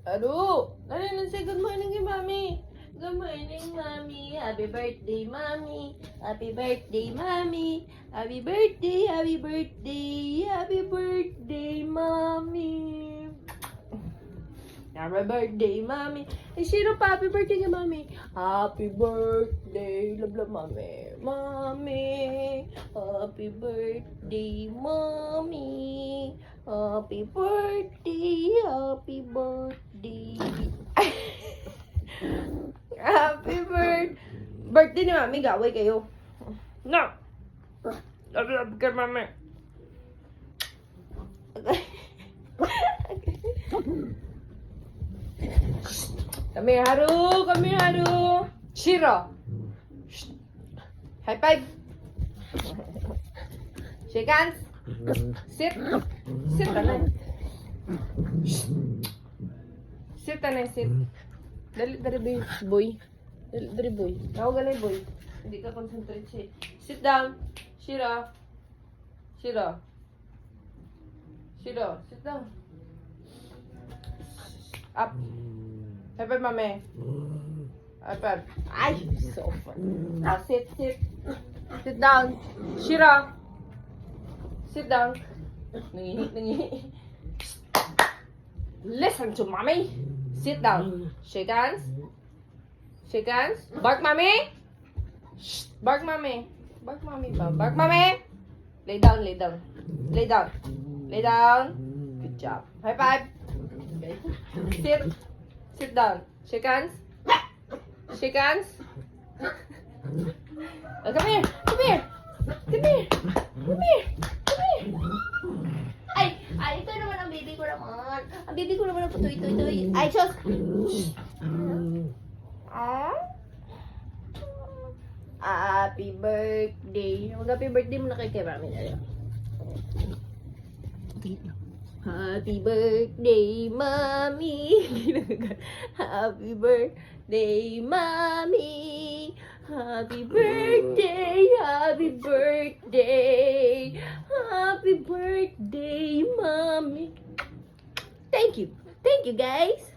Ano? Ano na say good morning kay Mami? Good morning, Mami. Happy birthday, Mami. Happy birthday, Mami. Happy birthday, happy birthday, happy birthday, Mami. Happy birthday, Mami. Eh, sino pa? Happy birthday kay Mami. Happy birthday, love love, Mami. Mami. Happy birthday, Mami. Happy birthday, happy birthday. Happy birthday ni Mami, gaway kayo. No. Love love kay Mami. Come here, Haru. Come here, Haru. Shiro. High five. Shake hands. Sit. Sit, tanay. Sit, tanay, sit. Dali, boy. Dali, boy. Ako galay, boy. Hindi ka concentrate siya. Sit down. Shiro. Shiro. Shiro, sit down. Up. High five, Mami. High five. Ay, so fun. Sit. Sit down. Shiro. Sit down. Nangihi. Listen to Mommy. Sit down. Shake hands. Shake hands. Bark, Mommy. Shh. Bark, Mommy. Bark, Mommy. Bark, Mommy. Lay down. Lay down. Good job. High five. Okay. Sit down. Shake hands. Shake hands. Oh, come here. Ay, ito naman ang baby ko naman. Ang baby ko naman ang putoy. Ay, sus! Happy birthday. Mag-happy birthday mo na kay Mami na. Happy birthday, Mami. Happy birthday, Mami. Happy birthday, happy birthday. Happy birthday, Mommy. Thank you, guys.